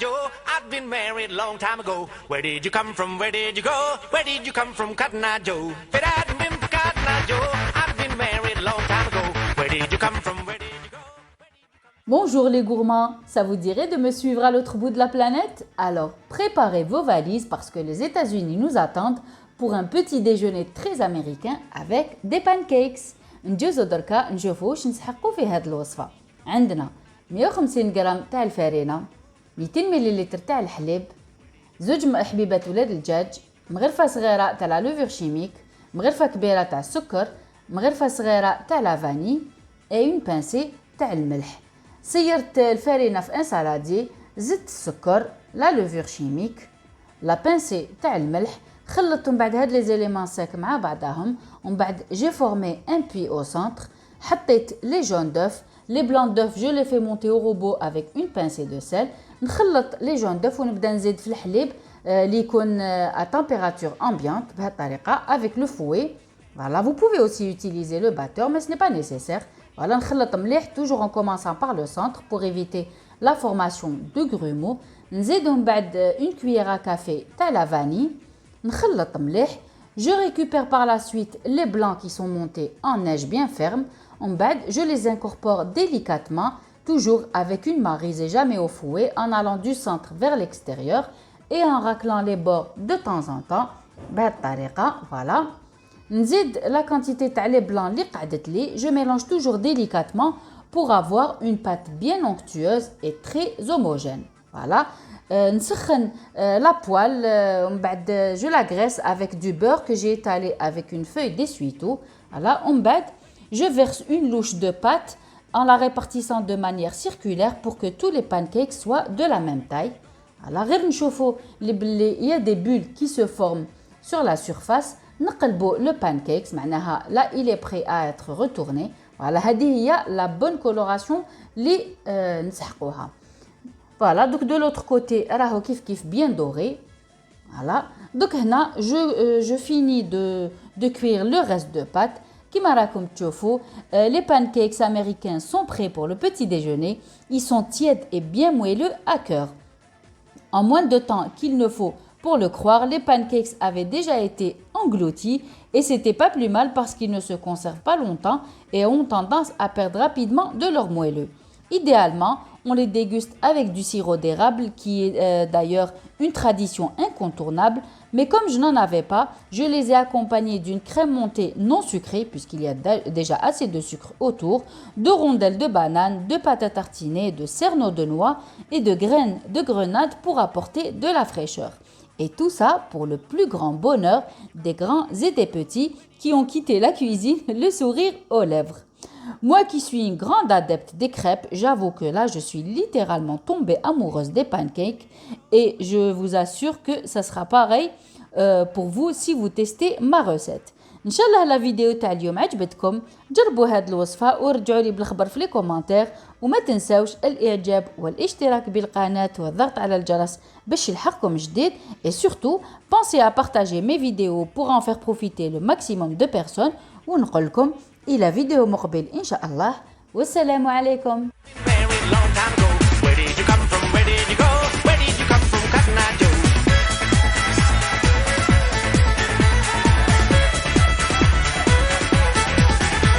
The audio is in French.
Joe, I've been married long time ago. Where did you come from? Where did you go? Where did you come from, Cotton Eye Joe? Cotton Eye Joe, I've been married long time ago. Where did you come from? Where did you go? Bonjour les gourmands, ça vous dirait de me suivre à l'autre bout de la planète? Alors préparez vos valises parce que les États-Unis nous attendent pour un petit déjeuner très américain avec des pancakes. ندوزو دركا نشوفو واش نسحقو في هاد الوصفة. عندنا 150 غرام تاع الفرينة، 200 مليلتر تاع الحليب، زوج حبيبات ولاد الدجاج، مغرفة صغيرة تاع لا لوفور شيميك، مغرفة كبيرة تاع السكر، مغرفة صغيرة تاع لا فاني اي اون بانسي تاع الملح. صيرت الفرينة في ان سالادي، زدت السكر، لا لوفور شيميك، لا بانسي تاع الملح، خلطتهم بعد هاد لي زيليمون سيك مع بعضهم. ومن بعد جي فورمي ان بي او سنتر، حطيت لي جون دوف، لي بلان دوف جو لي في مونتي او روبو افيك اون بانسي دو سيل. نخلط لي جون دوف ونبدا نزيد في الحليب اللي يكون ا تمبيراتور امبيانت بهذه الطريقه افيك لو فوي. Voilà, vous pouvez aussi utiliser le batteur mais ce n'est pas nécessaire. Voilà, نخلط مليح toujours en commençant par le centre pour éviter la formation de grumeaux. نزيدو من بعد une cuillère à café تاع la vanille. نخلط مليح. Je récupère par la suite les blancs qui sont montés en neige bien ferme. En bas, je les incorpore délicatement, toujours avec une maryse et jamais au fouet, en allant du centre vers l'extérieur et en raclant les bords de temps en temps. Voilà. نزيد la quantité تاع les blancs اللي قعدت لي. Je mélange toujours délicatement pour avoir une pâte bien onctueuse et très homogène. Voilà. نسخن la poêle, je la graisse avec du beurre que j'ai étalé avec une feuille d'essuie-tout. Voilà, je verse une louche de pâte en la répartissant de manière circulaire pour que tous les pancakes soient de la même taille. Voilà, il y a des bulles qui se forment sur la surface. نقلبوا le pancakes, là il est prêt à être retourné. Voilà, هذه هي la bonne coloration اللي نسحقوها. Voilà, donc de l'autre côté, راهو كيف bien doré. Voilà. Donc هنا je finis de cuire le reste de pâte. كيما راكم تشوفوا, les pancakes américains sont prêts pour le petit déjeuner. Ils sont tièdes et bien moelleux à cœur. En moins de temps qu'il ne faut pour le croire, les pancakes avaient déjà été engloutis et c'était pas plus mal parce qu'ils ne se conservent pas longtemps et ont tendance à perdre rapidement de leur moelleux. Idéalement, on les déguste avec du sirop d'érable qui est d'ailleurs une tradition incontournable, mais comme je n'en avais pas, je les ai accompagnés d'une crème montée non sucrée puisqu'il y a déjà assez de sucre autour, de rondelles de banane, de pâte à tartiner, de cerneaux de noix et de graines de grenade pour apporter de la fraîcheur. Et tout ça pour le plus grand bonheur des grands et des petits qui ont quitté la cuisine le sourire aux lèvres. Moi qui suis une grande adepte des crêpes, j'avoue que là je suis littéralement tombée amoureuse des pancakes et je vous assure que ça sera pareil pour vous si vous testez ma recette. ان شاء الله لا فيديو تاع اليوم عجبتكم. جربوا هاد الوصفه ورجعوا لي بالخبر في لي كومونتير وما تنساوش الاعجاب والاشتراك بالقناه والضغط على الجرس باش يلحقكم جديد. Et surtout pensez à partager mes vidéos pour en faire profiter le maximum de personnes. ونقول لكم الى فيديو مقبل ان شاء الله والسلام عليكم.